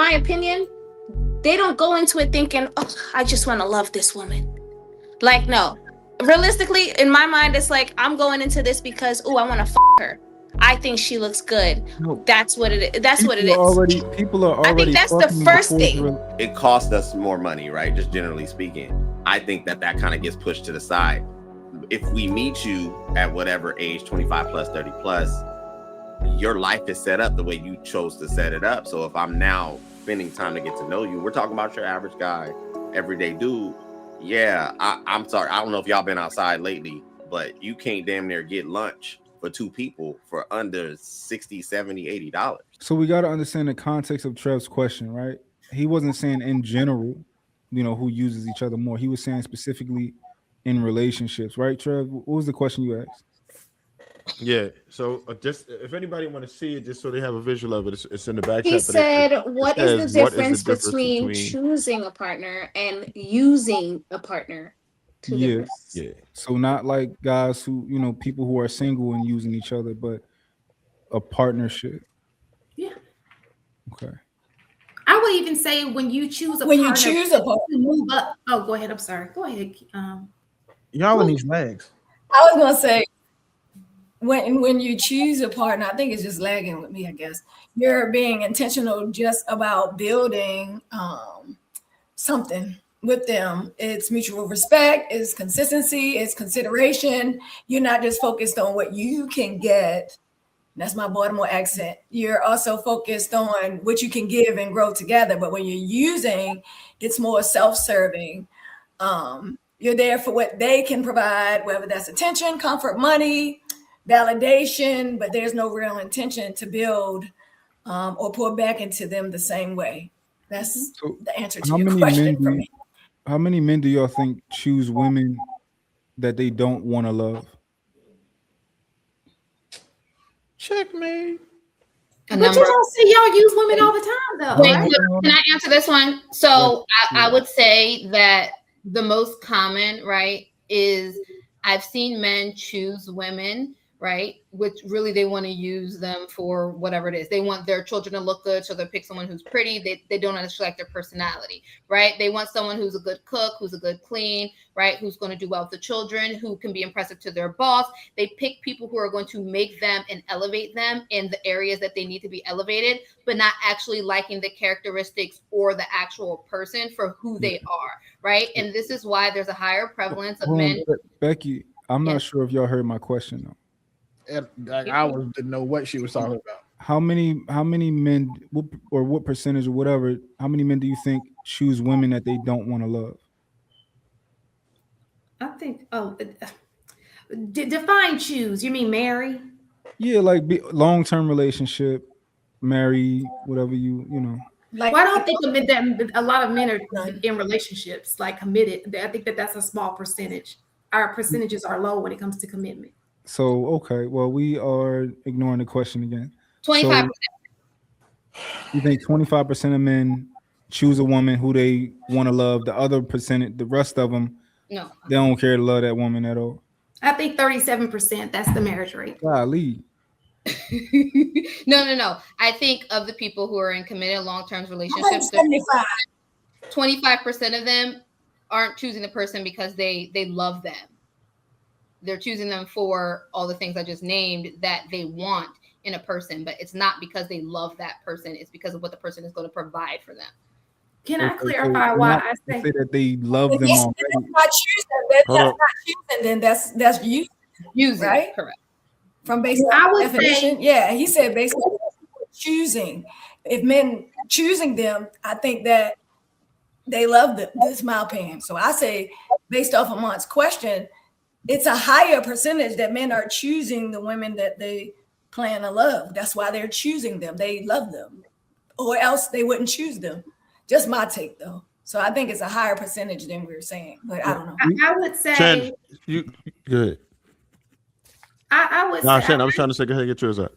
my opinion, they don't go into it thinking, oh, I just want to love this woman. Like, no. Realistically, in my mind, it's like, I'm going into this because, oh, I want to her. I think she looks good. No. That's what it is. That's People what it is. People are already. I think that's the first thing. It costs us more money, right? Just generally speaking. I think that kind of gets pushed to the side. If we meet you at whatever age, 25 plus, 30 plus, your life is set up the way you chose to set it up. So if I'm now spending time to get to know you, we're talking about your average guy, everyday dude. Yeah, I'm sorry. I don't know if y'all been outside lately, but you can't damn near get lunch for two people for under $60, $70, $80. So we got to understand the context of Trev's question, right? He wasn't saying in general, who uses each other more. He was saying specifically in relationships, right, Trev? What was the question you asked? Yeah. So just if anybody want to see it, just so they have a visual of it, it's in the back. He said, what is the difference between choosing a partner and using a partner? Yeah. So not like guys who, people who are single and using each other, but a partnership. Yeah. Okay. I would even say when you choose a partner, to move up. Oh, go ahead. I'm sorry. Go ahead. Y'all in these legs. I was gonna say when you choose a partner, I think it's just lagging with me, I guess. You're being intentional just about building something with them. It's mutual respect, it's consistency, it's consideration. You're not just focused on what you can get. That's my Baltimore accent. You're also focused on what you can give and grow together. But when you're using, it's more self-serving. You're there for what they can provide, whether that's attention, comfort, money, validation, but there's no real intention to build or pour back into them the same way. That's the answer to your question for me. How many men do y'all think choose women that they don't want to love? Checkmate. But you don't see y'all use women all the time, though. Wait, right? can I answer this one? So I would say that the most common, right, is I've seen men choose women, right, which really they want to use them for whatever it is. They want their children to look good, so they pick someone who's pretty. They don't understand like their personality, right? They want someone who's a good cook, who's a good clean, right, who's going to do well with the children, who can be impressive to their boss. They pick people who are going to make them and elevate them in the areas that they need to be elevated, but not actually liking the characteristics or the actual person for who they are, right? And this is why there's a higher prevalence of men. Becky, I'm not sure if y'all heard my question though. I didn't know what she was talking about. How many men, or what percentage or whatever, how many men do you think choose women that they don't want to love? I think, define choose. You mean marry? Yeah, like long-term relationship, marry, whatever you know. Like, well, I don't think that a lot of men are in relationships, like committed. I think that's a small percentage. Our percentages are low when it comes to commitment. So, okay, well, we are ignoring the question again. 25%. So, you think 25% of men choose a woman who they want to love? The other percentage, the rest of them, no, they don't care to love that woman at all. I think 37%. That's the marriage rate. Golly. No. I think of the people who are in committed long-term relationships, 25% of them aren't choosing the person because they love them. They're choosing them for all the things I just named that they want in a person, but it's not because they love that person. It's because of what the person is going to provide for them. Can I clarify why I say that they love them already? That's not choosing. Then that's using, right? Correct. From based on definition, he said based on choosing. If men choosing them, I think that they love them. This is my opinion. So I say, based off of Mont's question, it's a higher percentage that men are choosing the women that they plan to love. That's why they're choosing them. They love them, or else they wouldn't choose them. Just my take, though. So I think it's a higher percentage than we were saying, but I don't know. I would say. Chen, you good? I would. No, say, Chen, I was trying to say, go ahead, get yours up.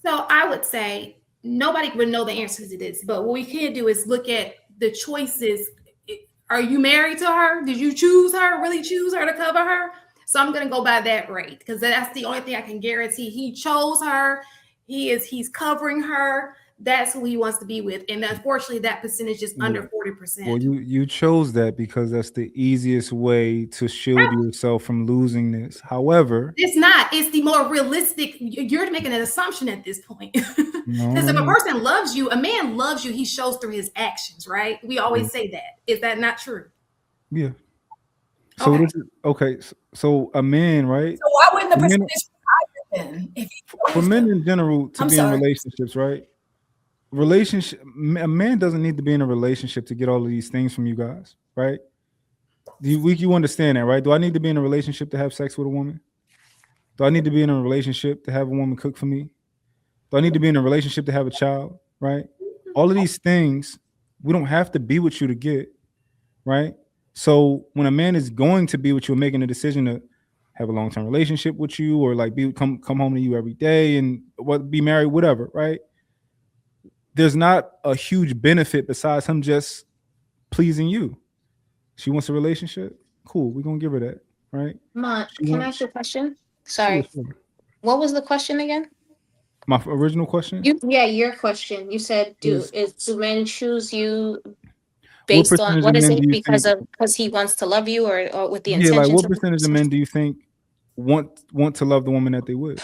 So I would say nobody would know the answers to this, but what we can do is look at the choices. Are you married to her? Did you choose her? Really choose her to cover her? So I'm going to go by that rate because that's the only thing I can guarantee. He chose her. He's covering her. that's who he wants to be with. And unfortunately, that percentage is under 40%. Well, you chose that because that's the easiest way to shield yourself from losing this. However, it's not. It's the more realistic. You're making an assumption at this point. Because if a no. person loves you, a man loves you, he shows through his actions, right? We always say that. Is that not true? Yeah. So Okay. this is okay. So a man, right? So why wouldn't the Men- percentage be higher then? If he For men in general to I'm be sorry. in relationships, right? A man doesn't need to be in a relationship to get all of these things from you guys, right? You understand that, right? Do I need to be in a relationship to have sex with a woman? Do I need to be in a relationship to have a woman cook for me? Do I need to be in a relationship to have a child, right? All of these things we don't have to be with you to get, right? So when a man is going to be with you and making a decision to have a long-term relationship with you, or like come home to you every day and be married, whatever, right? There's not a huge benefit besides him just pleasing you. She wants a relationship, cool. We're gonna give her that, right? Ma, She can I wants- ask you a question? Sorry. Sure. What was the question again? My original question. Your question. You said do men choose you based on percentage what of is men it? do you Because he wants to love you, or with the Yeah, intention like what to percentage of men do you think want to love the woman that they would?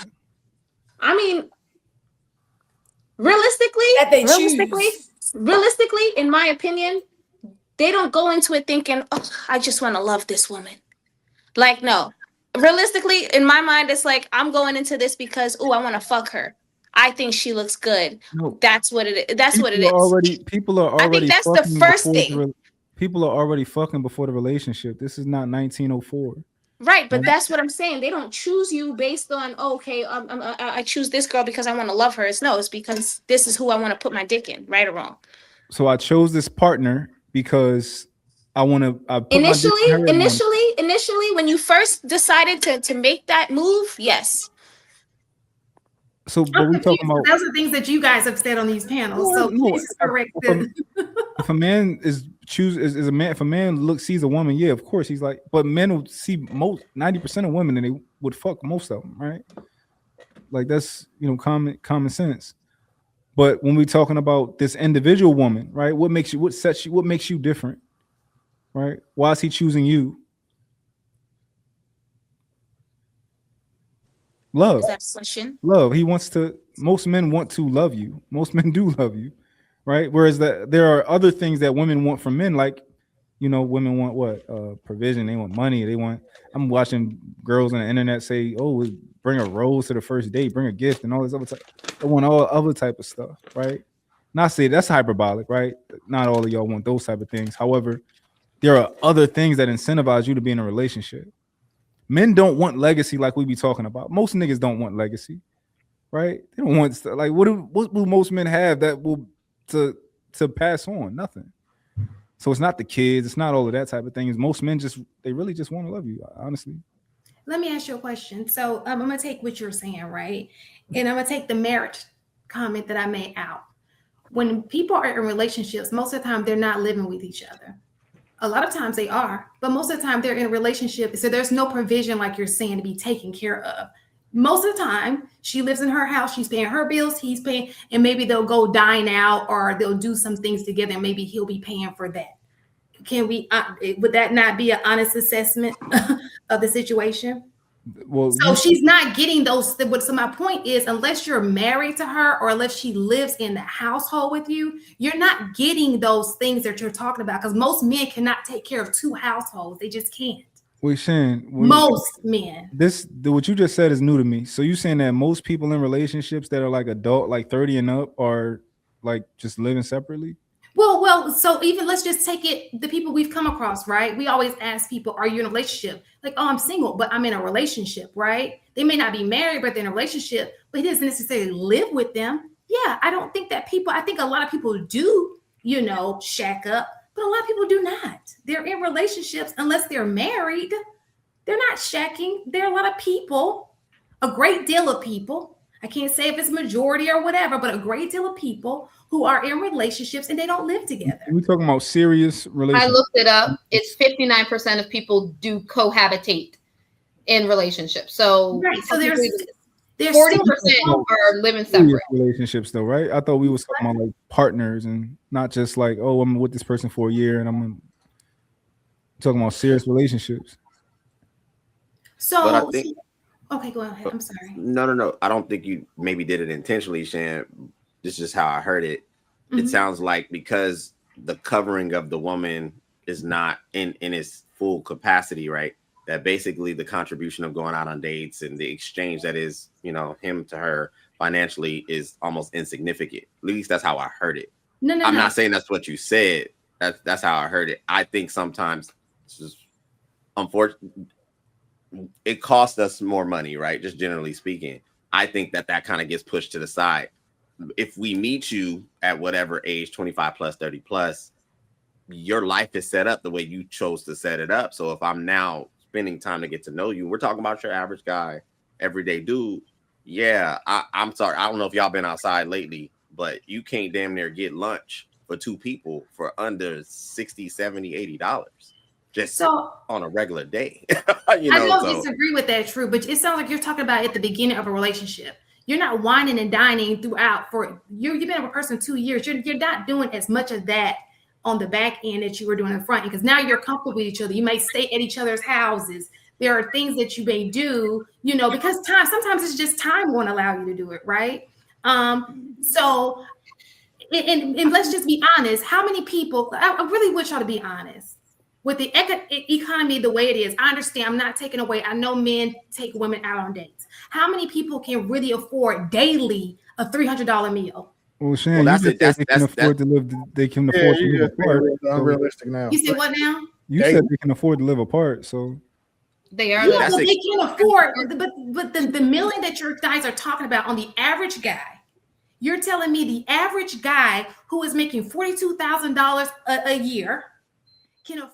I mean, realistically, That they choose. realistically, in my opinion, they don't go into it thinking, "Oh, I just want to love this woman." Like, no. Realistically, in my mind, it's like I'm going into this because, I want to fuck her. I think she looks good. No, That's what it is. That's what it people are is. people are I already think that's the fucking first before thing. people are already fucking before the relationship. This is not 1904. Right, but that's what I'm saying. They don't choose you based on, I choose this girl because I want to love her. It's because this is who I want to put my dick in, right or wrong. So I chose this partner because I want to. Initially, when you first decided to make that move, yes. So, but we talking about those are things that you guys have said on these panels. So please correct it. If a man is a man, if a man sees a woman, yeah, of course he's like. But men will see 90% of women, and they would fuck most of them, right? Like that's common sense. But when we're talking about this individual woman, right? What makes you different, right? Why is he choosing you? Love. Is that a question? Love. Most men want to love you. Most men do love you, right? Whereas there are other things that women want from men, like, women want what? Provision. They want money. I'm watching girls on the internet say, oh, bring a rose to the first date, bring a gift and all this other type. They want all other type of stuff, right? Not say that's hyperbolic, right? Not all of y'all want those type of things. However, there are other things that incentivize you to be in a relationship. Men don't want legacy like we be talking about. Most niggas don't want legacy, right? They don't want stuff. Like what will most men have that will to pass on? Nothing. So it's not the kids. It's not all of that type of thing. Most men they really just want to love you, honestly. Let me ask you a question. So I'm going to take what you're saying, right? And I'm going to take the marriage comment that I made out. When people are in relationships, most of the time they're not living with each other. A lot of times they are, but most of the time they're in a relationship. So there's no provision, like you're saying, to be taken care of. Most of the time she lives in her house. She's paying her bills. He's paying, and maybe they'll go dine out or they'll do some things together. And maybe he'll be paying for that. Would that not be an honest assessment of the situation? Well, so she's not getting those. So my point is, unless you're married to her or unless she lives in the household with you, you're not getting those things that you're talking about. Because most men cannot take care of two households. They just can't. Wait, Shan. Most men. What you just said is new to me. So you saying that most people in relationships that are like adult, like 30 and up, are like just living separately? Well, so even let's just take it, the people we've come across, right? We always ask people, are you in a relationship? Like, oh, I'm single, but I'm in a relationship, right? They may not be married, but they're in a relationship, but he doesn't necessarily live with them. Yeah, I think a lot of people do, shack up, but a lot of people do not. They're in relationships unless they're married. They're not shacking. There are a lot of people, a great deal of people. I can't say if it's majority or whatever, but a great deal of people who are in relationships and they don't live together. We're talking about serious relationships. I looked it up. It's 59% of people do cohabitate in relationships. So, right. So There's 40% still are living Serious separate. relationships though, right? I thought we was talking about like partners and not just like, oh, I'm with this person for a year and I'm talking about serious relationships. so. But I think Okay, go ahead. I'm sorry. no. I don't think you maybe did it intentionally, Shan. This is how I heard it. It Mhm. sounds like because the covering of the woman is not in its full capacity, right? That basically the contribution of going out on dates and the exchange that is, him to her financially is almost insignificant. At least that's how I heard it. No. I'm not saying that's what you said. That's how I heard it. I think sometimes it's just unfortunate. It costs us more money, right? Just generally speaking. I think that kind of gets pushed to the side. If we meet you at whatever age, 25 plus, 30 plus, your life is set up the way you chose to set it up. So if I'm now spending time to get to know you, we're talking about your average guy, everyday dude. Yeah, I'm sorry. I don't know if y'all been outside lately, but you can't damn near get lunch for two people for under $60, $70, $80 just on a regular day. I don't disagree with that, true, but it sounds like you're talking about at the beginning of a relationship. You're not whining and dining throughout. You've been with a person 2 years. You're not doing as much of that on the back end that you were doing in front, because now you're comfortable with each other. You may stay at each other's houses. There are things that you may do, because sometimes it's just time won't allow you to do it, right? So let's just be honest. How many people? I really wish y'all to be honest. With the economy the way it is, I understand. I'm not taking away. I know men take women out on dates. How many people can really afford daily a $300 meal? Well, Shan, you said they can afford to live. They can afford to live apart. Unrealistic now. You said what now? You said they can afford to live apart, so they are. Yeah, they can afford. But the million that your guys are talking about on the average guy, you're telling me the average guy who is making $42,000 a year can afford.